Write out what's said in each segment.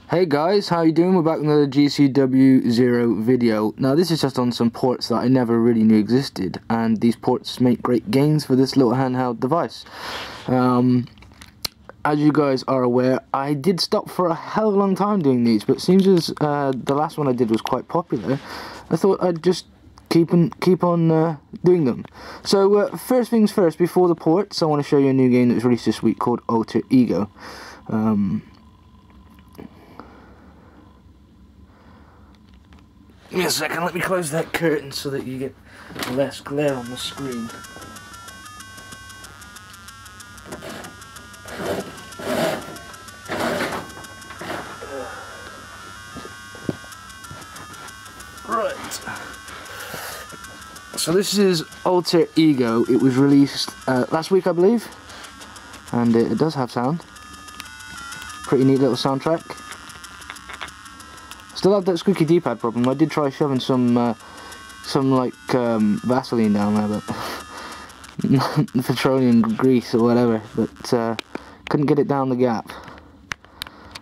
Hey guys, how you doing? We're back with another GCW 0 video. Now this is just on some ports that I never really knew existed, and these ports make great gains for this little handheld device. As you guys are aware, I did stop for a hell of a long time doing these, but it seems as the last one I did was quite popular. I thought I'd just keep on doing them. So first things first, before the ports, I want to show you a new game that was released this week called Alter Ego. Give me a second, let me close that curtain so that you get less glare on the screen. Right. So this is Alter Ego. It was released last week, I believe. And it does have sound. Pretty neat little soundtrack. Still have that squeaky D-pad problem. I did try shoving some like Vaseline down there, but petroleum grease or whatever, but couldn't get it down the gap.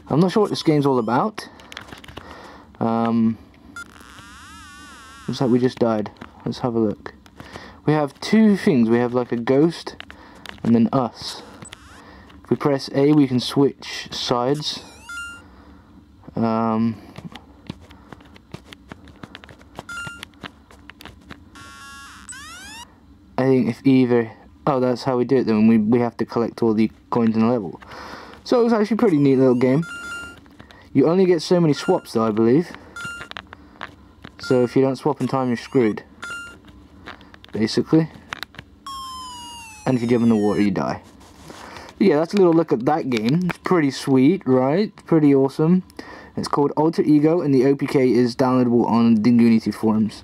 I'm not sure what this game's all about. Looks like we just died. Let's have a look. We have two things. We have like a ghost and then us. If we press A, we can switch sides. I think if either... Oh, that's how we do it then. We have to collect all the coins in the level. So it's actually a pretty neat little game. You only get so many swaps though, I believe. So if you don't swap in time, you're screwed. Basically. And if you jump in the water, you die. But yeah, that's a little look at that game. It's pretty sweet, right? Pretty awesome. It's called Alter Ego, and the OPK is downloadable on the Unity forums.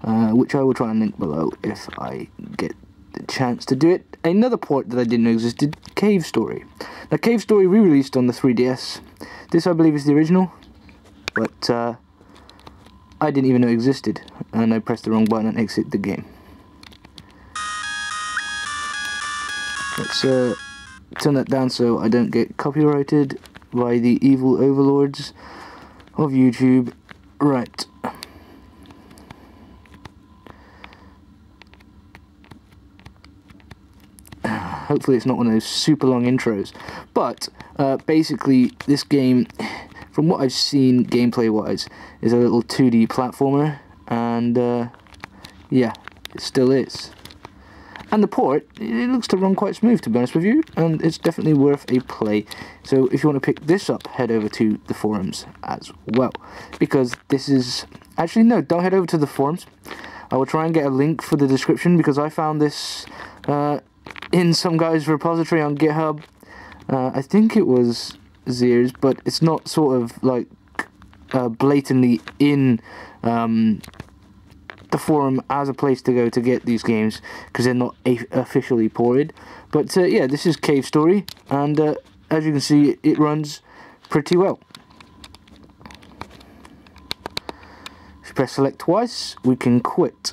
Which I will try and link below if I get the chance to do it. Another port that I didn't know existed, Cave Story. Now Cave Story re-released on the 3DS. This I believe is the original, but I didn't even know it existed, and I pressed the wrong button and exit the game. Let's turn that down so I don't get copyrighted by the evil overlords of YouTube. Right. Hopefully it's not one of those super long intros, but basically this game, from what I've seen gameplay wise, is a little 2D platformer, and yeah, it still is. And the port, it looks to run quite smooth, to be honest with you, and it's definitely worth a play. So if you want to pick this up, head over to the forums as well, because this is... Actually no, don't head over to the forums. I will try and get a link for the description, because I found this in some guy's repository on GitHub. I think it was Zeer's, but it's not sort of like blatantly in the forum as a place to go to get these games, because they're not officially ported. But yeah, this is Cave Story, and as you can see, it runs pretty well. If you press select twice, we can quit.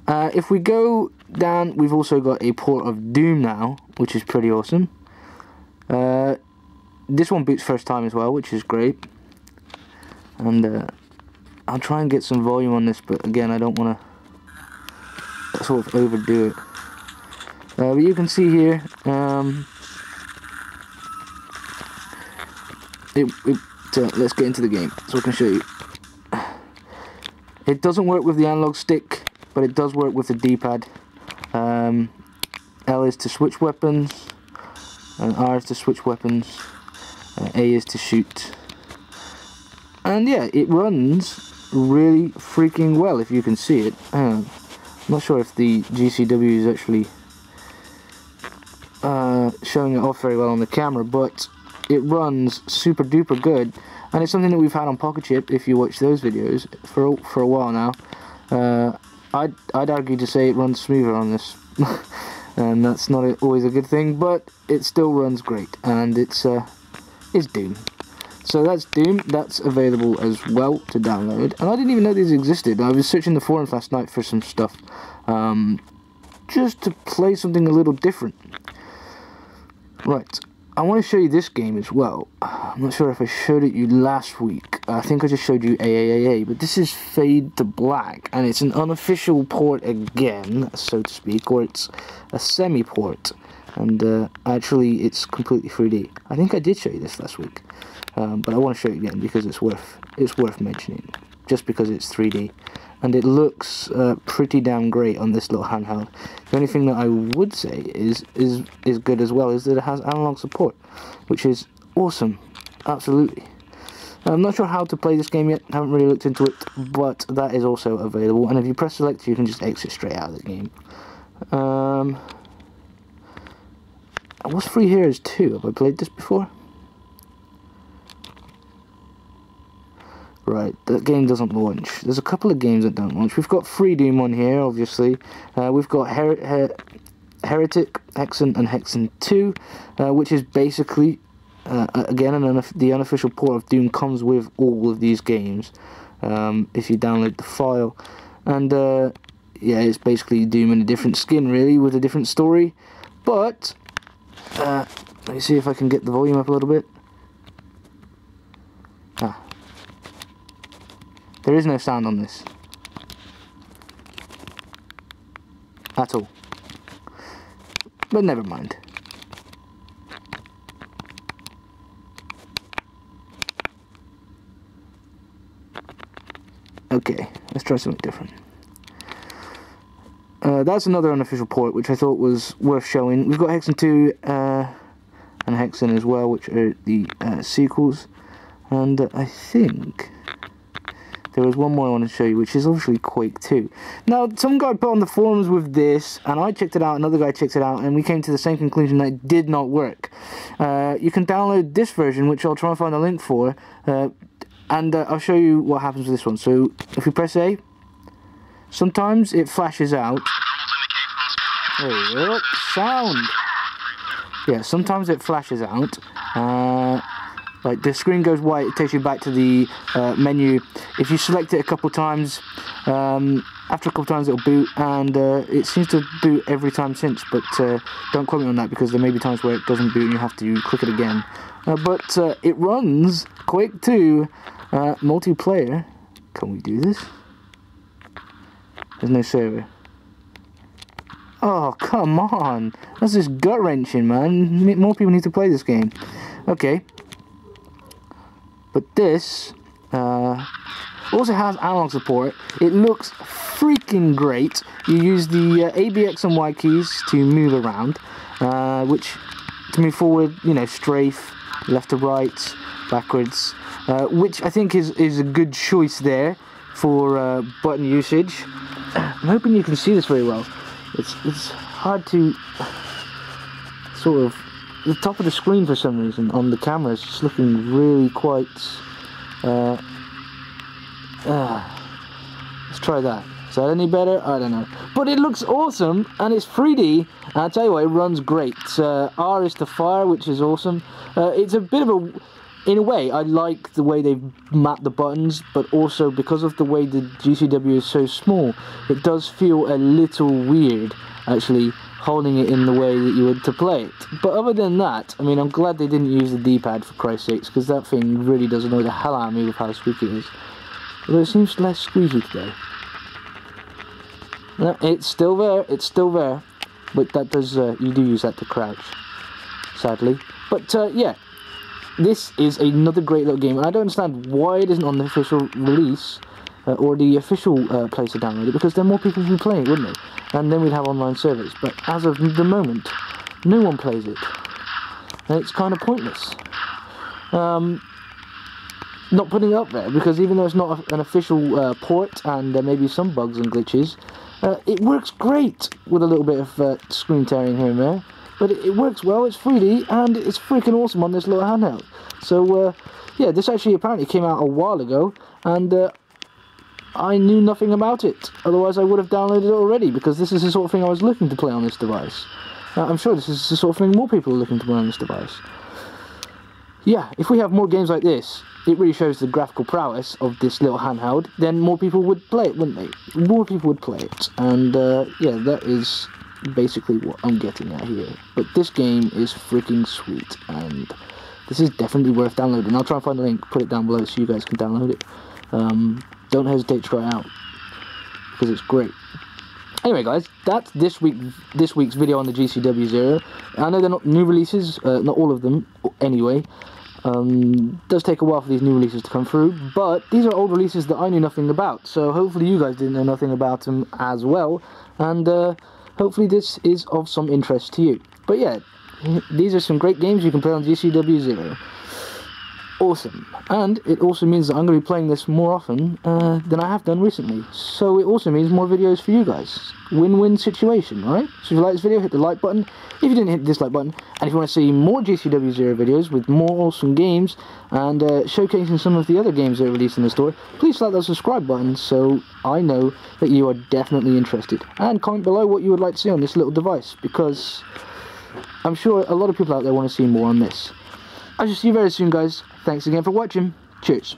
If we go down, we've also got a port of Doom now, which is pretty awesome. This one boots first time as well, which is great. And I'll try and get some volume on this, but again, I don't want to sort of overdo it. But you can see here, let's get into the game so I can show you. It doesn't work with the analog stick, but it does work with the D-pad. L is to switch weapons, and R is to switch weapons, A is to shoot. And yeah, it runs really freaking well, if you can see it. I'm not sure if the GCW is actually showing it off very well on the camera, but it runs super duper good, and it's something that we've had on Pocket Chip, if you watch those videos, for a while now. I'd argue to say it runs smoother on this, and that's not always a good thing, but it still runs great, and it's Doom. So that's Doom. That's available as well to download, and I didn't even know these existed. I was searching the forums last night for some stuff, just to play something a little different. Right, I want to show you this game as well. I'm not sure if I showed it you last week. I think I just showed you AAAA, but this is Fade to Black, and it's an unofficial port again, so to speak, or it's a semi-port, and actually it's completely 3D. I think I did show you this last week, but I want to show you again because it's worth mentioning, just because it's 3D. And it looks pretty damn great on this little handheld. The only thing that I would say is good as well is that it has analog support, which is awesome, absolutely. I'm not sure how to play this game yet, haven't really looked into it, but that is also available. And if you press select, you can just exit straight out of the game. What's Free Heroes 2? Have I played this before? Right, that game doesn't launch. There's a couple of games that don't launch. We've got Free Doom on here, obviously. We've got Heretic, Hexen, and Hexen 2, which is basically, again, the unofficial port of Doom comes with all of these games, if you download the file. And, yeah, it's basically Doom in a different skin, really, with a different story. But, let me see if I can get the volume up a little bit. There is no sound on this. At all. But never mind. Okay, let's try something different. That's another unofficial port, which I thought was worth showing. We've got Hexen 2 and Hexen as well, which are the sequels. And I think there was one more I want to show you, which is obviously Quake 2. Now, some guy put on the forums with this, and I checked it out, another guy checked it out, and we came to the same conclusion that it did not work. You can download this version, which I'll try and find a link for, and I'll show you what happens with this one. So, if we press A, sometimes it flashes out. Oh, sound! Yeah, sometimes it flashes out. Like, the screen goes white, it takes you back to the menu. If you select it a couple times, after a couple times it'll boot, and it seems to boot every time since, but don't quote me on that, because there may be times where it doesn't boot and you have to click it again. But it runs Quake 2 multiplayer. Can we do this? There's no server. Oh, come on! That's just gut-wrenching, man. More people need to play this game. Okay. But this also has analog support. It looks freaking great. You use the A, B, X, and Y keys to move around, which, to move forward, you know, strafe, left to right, backwards, which I think is a good choice there for button usage. I'm hoping you can see this very well. It's hard to sort of... The top of the screen, for some reason, on the camera is just looking really quite... let's try that. Is that any better? I don't know. But it looks awesome, and it's 3D, and I'll tell you what, it runs great. R is to fire, which is awesome. It's a bit of a... In a way, I like the way they've mapped the buttons, but also because of the way the GCW is so small, it does feel a little weird, actually, holding it in the way that you would to play it. But other than that, I mean, I'm glad they didn't use the D-pad, for Christ's sakes, because that thing really does annoy the hell out of me with how squeaky it is. Although it seems less squeaky today. No, it's still there, but that does, you do use that to crouch, sadly. But, yeah, this is another great little game, and I don't understand why it isn't on the official release, or the official place to download it, because then more people would be playing it, wouldn't they? And then we'd have online servers. But as of the moment, no one plays it, and it's kind of pointless not putting it up there, because even though it's not an official port, and there may be some bugs and glitches, it works great with a little bit of screen tearing here and there. But it works well, it's 3D, and it's freaking awesome on this little handheld. So, yeah, this actually apparently came out a while ago, and I knew nothing about it. Otherwise, I would have downloaded it already, because this is the sort of thing I was looking to play on this device. I'm sure this is the sort of thing more people are looking to play on this device. Yeah, if we have more games like this, it really shows the graphical prowess of this little handheld, then more people would play it, wouldn't they? More people would play it, and yeah, that is basically what I'm getting at here. But this game is freaking sweet, and this is definitely worth downloading. I'll try and find the link, put it down below so you guys can download it. Don't hesitate to try it out, because it's great. Anyway guys, that's this week's video on the GCW Zero. I know they're not new releases, not all of them anyway. Does take a while for these new releases to come through, but these are old releases that I knew nothing about, so hopefully you guys didn't know nothing about them as well, and hopefully this is of some interest to you. But yeah, these are some great games you can play on GCW Zero. Awesome. And it also means that I'm going to be playing this more often than I have done recently. So it also means more videos for you guys. Win-win situation, right? So if you like this video, hit the like button. If you didn't, hit the dislike button. And if you want to see more GCW Zero videos with more awesome games and showcasing some of the other games that are released in the store, please select that subscribe button so I know that you are definitely interested. And comment below what you would like to see on this little device, because I'm sure a lot of people out there want to see more on this. I shall see you very soon, guys. Thanks again for watching. Cheers.